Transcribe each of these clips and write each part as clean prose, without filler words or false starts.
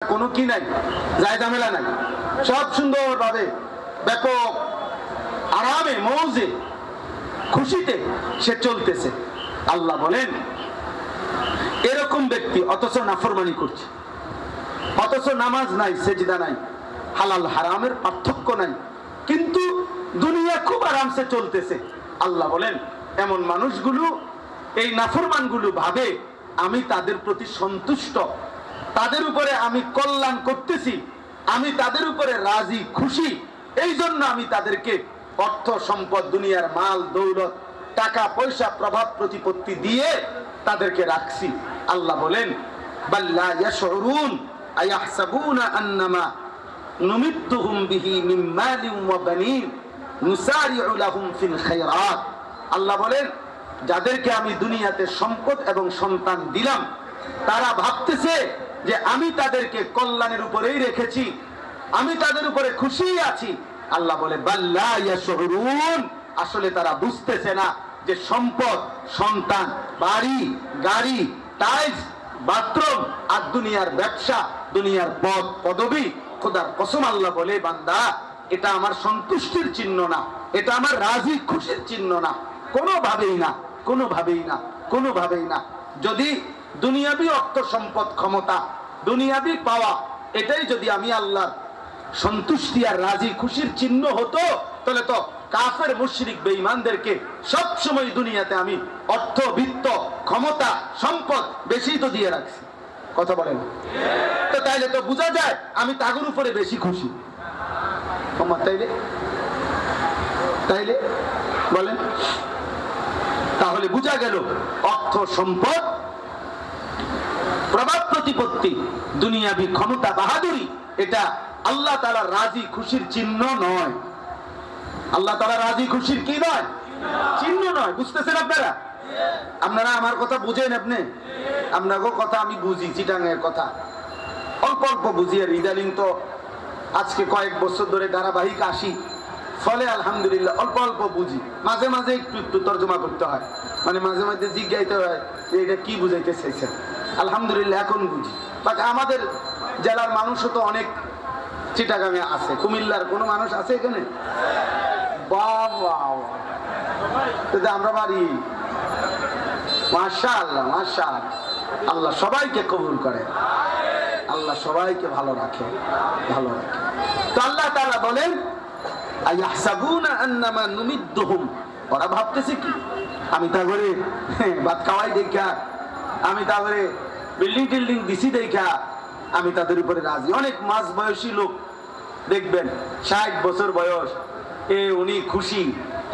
কোনো কি নাই, যায় ঝামেলা নাই, সব সুন্দরভাবে ব্যাপক আরামে মৌজে খুশিতে সে চলতেছে। আল্লাহ বলেন এরকম ব্যক্তি অথচ নাফরমানি করছে, অথচ নামাজ নাই, সেজদা নাই, হালাল হারামের পার্থক্য নাই, কিন্তু দুনিয়া খুব আরামসে চলতেছে। আল্লাহ বলেন এমন মানুষগুলো, এই নাফরমানগুলো ভাবে আমি তাদের প্রতি সন্তুষ্ট, তাদের উপরে আমি কল্যাণ করতেছি, আমি তাদের উপরে রাজি খুশি, এই জন্য আমি তাদেরকে অর্থ সম্পদ, দুনিয়ার মাল দৌলত, টাকা পয়সা, প্রভাব প্রতিপত্তি দিয়ে তাদেরকে রাখছি। আল্লাহ বলেন বাল্লা ইয়াশউরুন আয়াহসাবুনা আন্নামা নুমিদ্দুহুম বিহি মিন মালিন ওয়া বানিন নুসারিউ লাহুম ফিল খায়রাত। আল্লাহ বলেন যাদেরকে আমি দুনিয়াতে সম্পদ এবং সন্তান দিলাম, তারা ভাবতেছে যে আমি তাদেরকে কল্যাণের উপরেই রেখেছি, আমি তাদের উপরে খুশি আছি। আল্লাহ বলে বাল্লা ইয়াশউরুন, আসলে তারা বুঝতেছে না যে সম্পদ, সন্তান, বাড়ি, গাড়ি, টাইলস, বাথরুম আর দুনিয়ার ব্যবসা, দুনিয়ার পদ পদবি, খোদার কসম আল্লাহ বলে বান্দা এটা আমার সন্তুষ্টির চিহ্ন না, এটা আমার রাজি খুশির চিহ্ন না, কোনোভাবেই না, কোনোভাবেই না, কোনোভাবেই না। যদি দুনিয়াবি অর্থ সম্পদ, ক্ষমতা, দুনিয়াবি পাওয়া, এটাই যদি আমি আল্লাহর সন্তুষ্টি আর রাজি খুশির চিহ্ন হতো, তাহলে তো কাফের মুশরিক বেঈমানদেরকে সব সময় দুনিয়াতে আমি অর্থ, বিত্ত, ক্ষমতা, সম্পদ বেশি তো দিয়ে রাখছি। কথা বলেন তো, তাইলে তো বোঝা যায় আমি তাগুর উপরে বেশি খুশি। তাইলে তাইলে বলেন, তাহলে বোঝা গেল অর্থ, সম্পদ, প্রভাব প্রতিপত্তি, দুনিয়াবি ক্ষমতা, বাহাদুরি, এটা আল্লাহ তাআলা রাজি খুশির চিহ্ন নয়। আল্লাহ তাআলা রাজি খুশির কি নয়? চিহ্ন নয়। বুঝতেছেন আপনারা? আপনারা আমার কথা বুঝেন? আপনাকে কথা আমি বুঝি, চিটাঙের কথা অল্প অল্প বুঝি। আর ইদানিং তো আজকে কয়েক বছর ধরে ধারাবাহিক আসি, ফলে আলহামদুলিল্লাহ অল্প অল্প বুঝি। মাঝে মাঝে একটু একটু তর্জমা করতে হয়, মানে মাঝে মাঝে জিজ্ঞাসা হয় যে এটা কি বুঝাইতে চাইছেন। আলহামদুলিল্লাহ এখন বুঝি। বাট আমাদের জেলার মানুষও তো অনেক চিটাগাঙে আছে। কুমিল্লার কোনো মানুষ আছে এখানে? বাবা, আমরা বাড়ি। মাশাআল্লাহ, মাশাআল্লাহ। আল্লাহ সবাইকে কবুল করে, আল্লাহ সবাইকে ভালো রাখে, ভালো রাখে। তো আল্লাহ তাআলা বলেন আয়াহসাবুনা আন্নামা নুমিদ্দুহুম, ওরা ভাবতেছে কি আমি তাগরে ভাত খাওয়াই দেখা, আমি তাগরে বিল্ডিং টিল্ডিং দিছি দেখা আমি তাদের উপরে রাজি। অনেক মাঝ বয়সী লোক দেখবেন 60 বছর বয়স, উনি খুশি,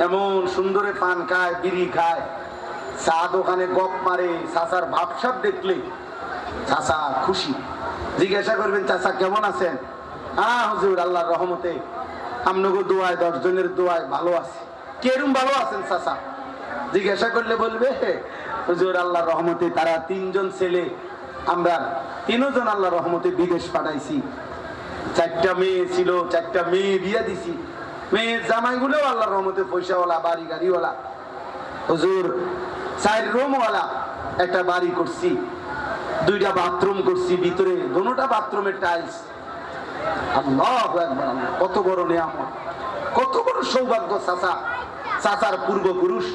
এমন সুন্দরে পান খায়, বিড়ি খায়, চা দোকানে গপ মারে, চাচার ভাবসাব দেখলে চাচা খুশি। জিজ্ঞাসা করবেন চাচা কেমন আছেন? হ্যাঁ হুজুর আল্লাহর রহমতে, আপনাকে দোয়ায়, 10 জনের দোয়ায় ভালো আছে। কেরম ভালো আছেন চাচা? জিজ্ঞাসা করলে বলবে হুজুর আল্লাহর রহমতে তারা 3 জন ছেলে, আমরা 3 জন আল্লাহর রহমতে বিদেশ পাঠাইছি। 4টা মেয়ে ছিল, 4টা মেয়ে বিয়া দিছি। মেয়ের জামাইগুলো আল্লাহর রহমতে পয়সাওয়ালা, বাড়ি গাড়িওয়ালা। হুজুর 4 রুমওয়ালা একটা বাড়ি করছি, 2টা বাথরুম করছি, ভিতরে দুটোটা বাথরুমের টাইলস। আল্লাহু আকবার, কত বড় নিয়ামত, কত বড় সৌভাগ্য। চাচা, চাচার পূর্বপুরুষ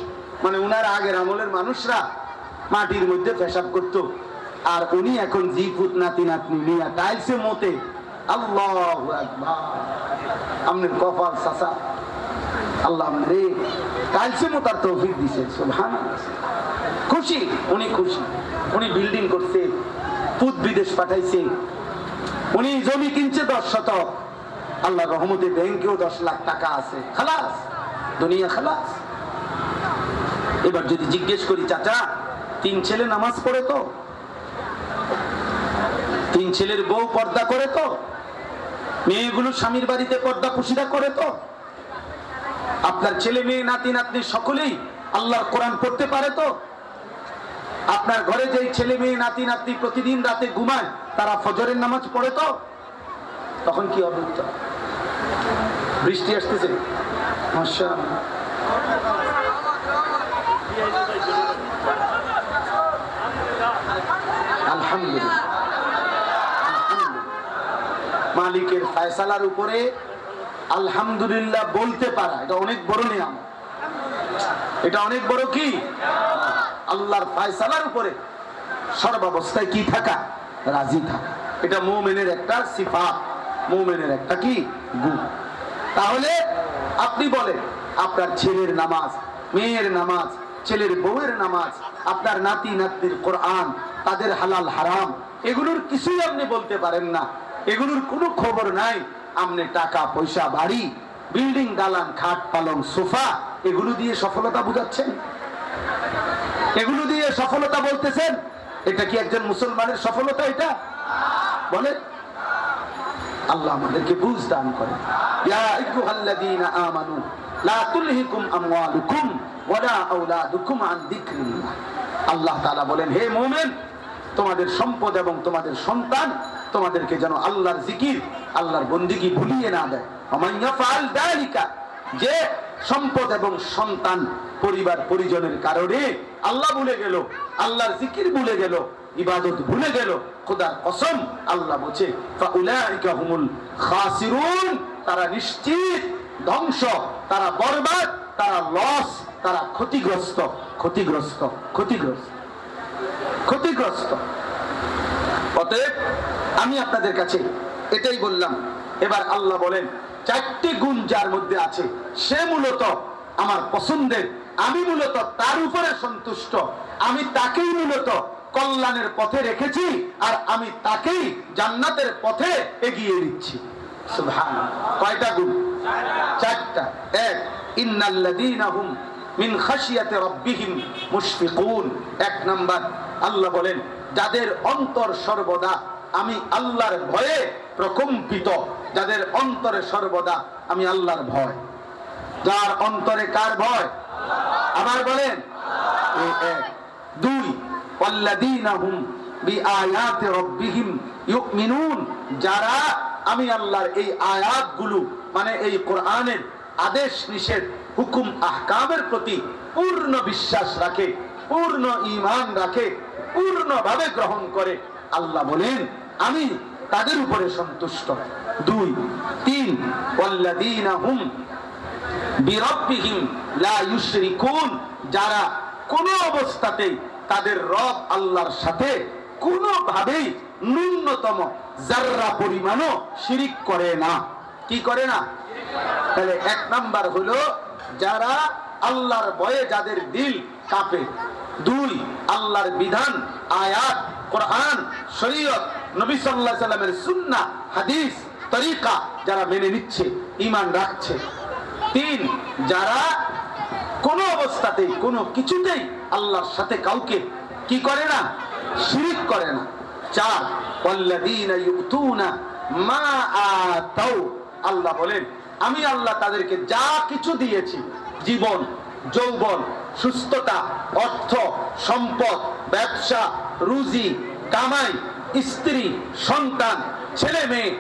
মানে উনার আগের আমলের মানুষরা মাটির মধ্যে পেশাব করত, আর উনি এখন জি পুত নাতি নাতনি নিয়ে টাইলসে মতে। আল্লাহু আকবার, আমনের কপাল চাচা, আল্লাহ রে টাইলসে মতার তৌফিক দিয়েছে। সুবহানাল্লাহ, খুশি, উনি খুশি। উনি বিল্ডিং করছে, পুত বিদেশ পাঠাইছে, উনি জমি কিনছে 10 শতক, আল্লাহর রহমতে ব্যাংকেও 10 লাখ টাকা আছে। খালাস, দুনিয়া খালাস। এবার যদি জিজ্ঞেস করি চাচা 3 ছেলে নামাজ পড়ে তো? 3 ছেলের বউ পর্দা করে তো? মেয়েগুলো স্বামীর বাড়িতে পর্দা পুশিদা করে তো? আপনার ছেলে মেয়ে, নাতি নাতনি সকলেই আল্লাহর কোরআন পড়তে পারে তো? আপনার ঘরে যে ছেলে মেয়ে, নাতি নাতনি প্রতিদিন রাতে ঘুমায়, তারা ফজরের নামাজ পড়ে তো? তখন কি হবে? বৃষ্টি আসতেছে, মাশাআল্লাহ, আলহামদুলিল্লাহ। মালিকের ফয়সালার উপরে আলহামদুলিল্লাহ বলতে পারা, এটা অনেক বড় নিয়ামত। এটা অনেক বড় কি? আল্লাহর ফয়সালার উপরে সর্বাবস্থায় কি থাকা? রাজি থাকা। এটা মুমিনের একটা সিফাত, মুমিনের একটা কি গুণ। তাহলে আপনি বলেন, আপনার ছেলের নামাজ, মেয়ের নামাজ, ছেলের বউয়ের নামাজ, আপনার নাতি নাতনির কোরআন, তাদের হালাল হারাম, এগুলোর কিছুই আপনি বলতে পারেন না, এগুলোর কোনো খবর নাই। আপনি টাকা পয়সা, বাড়ি, বিল্ডিং, দালান, খাট, পালং, সোফা, এগুলো দিয়ে সফলতা বুঝাচ্ছেন, এগুলো দিয়ে সফলতা বলতেছেন। এটা কি একজন মুসলমানের সফলতা? এটা বলে আল্লাহ আমাদেরকে বুঝ দান করেন। ইয়া আইয়ুহাল্লাযীনা আমানু লা তুলহিকুম আমওয়ালুকুম ওয়ালা আওলাদুকুম আন যিকরিল্লাহ। আল্লাহ তাআলা বলেন, হে মুমিন, তোমাদের সম্পদ এবং তোমাদের সন্তান তোমাদেরকে যেন আল্লাহর জিকির, আল্লাহর বন্দেগী ভুলিয়ে না দেয়। ওমান ইয়াফআল যালিকা, যে সম্পদ এবং সন্তান, পরিবার পরিজনের কারণে আল্লাহ ভুলে গেল, আল্লাহর জিকির ভুলে গেল, ইবাদত ভুলে গেল, খোদার কসম আল্লাহ বলছে ফাউলাইকা হুমুল খাসিরুন, তারা নিশ্চিত ধ্বংস, তারা বরবাদ, তারা লস, তারা ক্ষতিগ্রস্ত, ক্ষতিগ্রস্ত, ক্ষতিগ্রস্ত, ক্ষতিগ্রস্ত। অতএব আমি আপনাদের কাছে এটাই বললাম। এবার আল্লাহ বলেন, চারটি গুণ যার মধ্যে আছে সে মূলত আমার পছন্দের, আমি মূলত তার উপরে সন্তুষ্ট, আমি তাকেই মূলত কল্যাণের পথে রেখেছি, আর আমি তাকেই জান্নাতের পথে এগিয়ে দিচ্ছি। সুবহানাল্লাহ। কয়টা গুণ? চারটা। এক, ইন্নাল্লাযীনা হুম মিন খাশিয়াতি রাব্বিহিম মুশফিকুন। এক নাম্বার, আল্লাহ বলেন, যাদের অন্তর সর্বদা আমি আল্লাহর ভয়ে প্রকম্পিত, যাদের অন্তরে সর্বদা আমি আল্লাহর ভয়। যার অন্তরে কার ভয়? আবার বলেন। এক। দুই, ওয়াল্লাযীনা হুম বিআয়াতি রাব্বিহিম ইউমিনুন, যারা আমি আল্লাহর এই আয়াতগুলো, মানে এই কোরআনের আদেশ নিষেধ, হুকুম আহকামের প্রতি পূর্ণ বিশ্বাস রাখে, পূর্ণ ঈমান রাখে, পূর্ণভাবে গ্রহণ করে। আল্লাহ বলেন, আমি তাদের উপরে সন্তুষ্ট। দুই। তিন, ওয়াল্লাযীনা হুম বিরাব্বিহিম লা ইউশরিকুন, যারা কোনো অবস্থাতেই তাদের রব আল্লাহর সাথে কোনোভাবেই ন্যূনতম যাররা পরিমাণও শিরিক করে না। কি করে না? তাহলে এক নাম্বার হলো যারা আল্লাহর ভয়ে যাদের দিল কাঁপে। দুই, আল্লাহর বিধান, আয়াত, কোরআন, শরীয়ত, নবী সাল্লাল্লাহু আলাইহি সাল্লামের সুন্নাহ, হাদিস, তরিকা যারা মেনে নিচ্ছে, ঈমান রাখছে। তিন, যারা কোনো অবস্থাতেই কোনো কিছুতেই আল্লাহর সাথে কাউকে কি করে না? শিরিক করে না। চার, ওয়াল্লাযীনা ইউতুনা মা আতাউ, আল্লাহ বলেন, আমি আল্লাহ তাদেরকে যা কিছু দিয়েছি, জীবন, যৌবন, সুস্থতা, অর্থ, সম্পদ, ব্যবসা, রুজি, কামাই, স্ত্রী, সন্তান, ছেলে মেয়ে,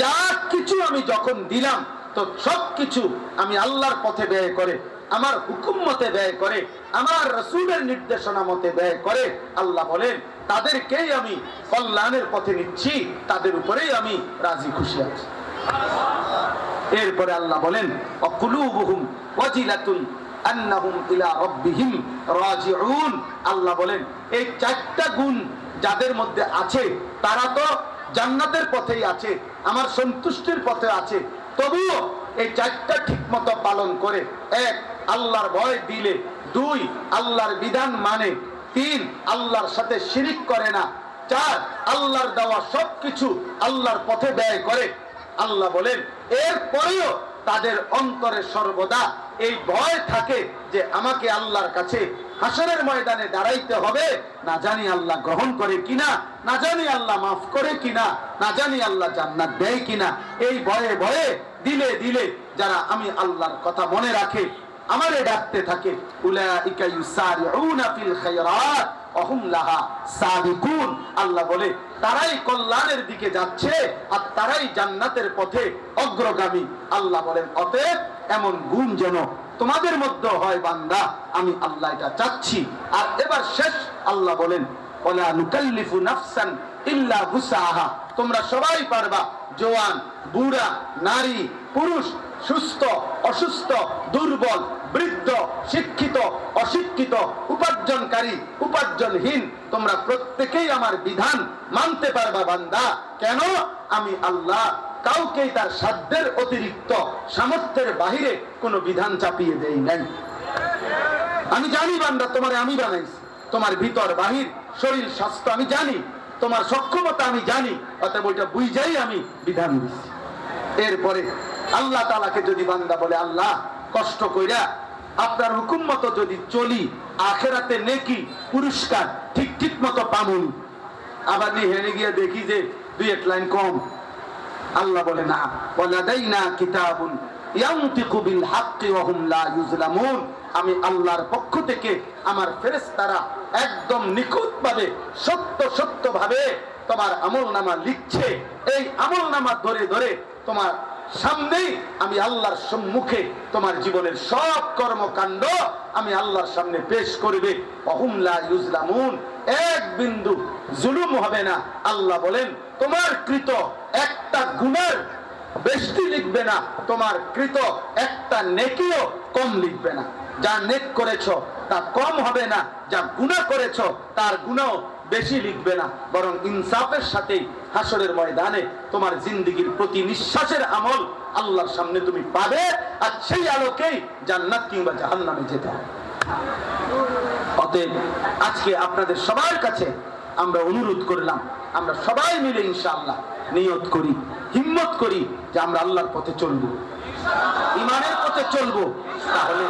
যা কিছু আমি যখন দিলাম, তো সব কিছু আমি আল্লাহর পথে ব্যয় করে, আমার হুকুম মতে ব্যয় করে, আমার রাসূলের নির্দেশনা মতে ব্যয় করে, আল্লাহ বলেন তাদেরকেই আমি কল্যাণের পথে নিচ্ছি, তাদের উপরেই আমি রাজি খুশি আছি। এরপরে আল্লাহ বলেন, অকুলুবুহুম ওয়াজিলাতুন আন্নাহুম ইলা রাব্বিহিম রাজিউন। আল্লাহ বলেন, এই চারটা গুণ যাদের মধ্যে আছে তারা তো জান্নাতের পথেই আছে, আমার সন্তুষ্টির পথে আছে, তবুও এই চারটা ঠিকমতো পালন করে। এক, আল্লাহর ভয় দিলে। দুই, আল্লাহর বিধান মানে। তিন, আল্লাহর সাথে শিরিক করে না। চার, আল্লাহর দেওয়া সবকিছু আল্লাহর পথে ব্যয় করে। আল্লাহ বলেন, এরপরেও তাদের অন্তরে সর্বদা এই ভয় থাকে যে আমাকে আল্লাহর কাছে হাসরের ময়দানে দাঁড়াইতে হবে, না জানি আল্লাহ গ্রহণ করে কিনা, না জানি আল্লাহ মাফ করে কিনা, না জানি আল্লাহ জান্নাত দেয় কিনা। এই ভয়ে ভয়ে দিলে দিলে যারা আমি আল্লাহর কথা মনে রাখে, আমারে ডাকতে থাকে, উলাইকা ইউসারিউনা ফিল খায়রাত ওয়া হুম লাহা সাবিকুন। আল্লাহ বলে তারাই কল্যাণের দিকে যাচ্ছে আর তারাই জান্নাতের পথে অগ্রগামী। আল্লাহ বলেন, অতএব এমন গুণ যেন তোমাদের মধ্যে হয় বান্দা, আমি আল্লাহ এটা চাচ্ছি। আর এবার শেষ আল্লাহ বলেন, ওয়ালা নুকাল্লিফু নাফসান ইল্লা উসআহা তোমরা সবাই পারবা। জওয়ান, বুড়া, নারী, পুরুষ, সুস্থ, অসুস্থ, দুর্বল, বৃদ্ধ, শিক্ষিত, অশিক্ষিত, উপার্জনকারী, উপার্জনহীন, তোমরা প্রত্যেকেই আমার বিধান মানতে পারবা বান্দা। কেন? আমি আল্লাহ কাউকে তার সাধ্যের অতিরিক্ত সামর্থ্যের বাহিরে কোনো বিধান চাপিয়ে দেই নাই। আমি জানি বান্দা, তোমারে আমি বানাইছি, তোমার ভিতর বাহির শরীর স্বাস্থ্য আমি জানি, তোমার সক্ষমতা আমি জানি, অতএব ওইটা বুঝাই আমি বিধান দিচ্ছি। এরপরে আল্লাহ তাআলাকে যদি বান্দা বলে, আল্লাহ কষ্ট কইরা আপনার হুকুম মতো যদি চলি, আখেরাতে নেকি পুরস্কার ঠিক ঠিক মতো পামুন। আবার হেনে গিয়ে দেখি যে 2-1 লাইন কম। আল্লাহ বলে না, ওয়ালাদাইনা কিতাবুন ইয়ানতিকু বিল হাক্কি ওয়া হুম লা ইউজলামুন। আমি আল্লাহর পক্ষ থেকে আমার ফেরেশতারা একদম নিখুঁতভাবে সত্যভাবে তোমার আমলনামা লিখছে। এই আমলনামা ধরে ধরে তোমার সামনেই আমি আল্লাহর সম্মুখে তোমার জীবনের সব কর্মকাণ্ড আমি আল্লাহর সামনে পেশ করবে। ওয়া হুম লা ইউজলামুন, এক বিন্দু জুলুম হবে না। আল্লাহ বলেন তোমার কৃত একটা গুনার বেশি লিখবে না, তোমার কৃত একটা নেকিও কম লিখবে না। যা নেক করেছো তা কম হবে না, যা গুনাহ করেছো তার গুনাহ বেশি লিখবে না, বরং ইনসাফের সাথে হাসরের ময়দানে তোমার জিন্দেগীর প্রতি নিঃশ্বাসের আমল আল্লাহর সামনে তুমি পাবে। আর সেই আলোকেই জান্নাত কিংবা জাহান্নামে যেতে হবে। অতএব আজকে আপনাদের সবার কাছে আমরা অনুরোধ করলাম, আমরা সবাই মিলে ইনশাআল্লাহ নিয়ত করি, হিম্মত করি যে আমরা আল্লাহর পথে চলবো, ঈমানের পথে চলবো। তাহলে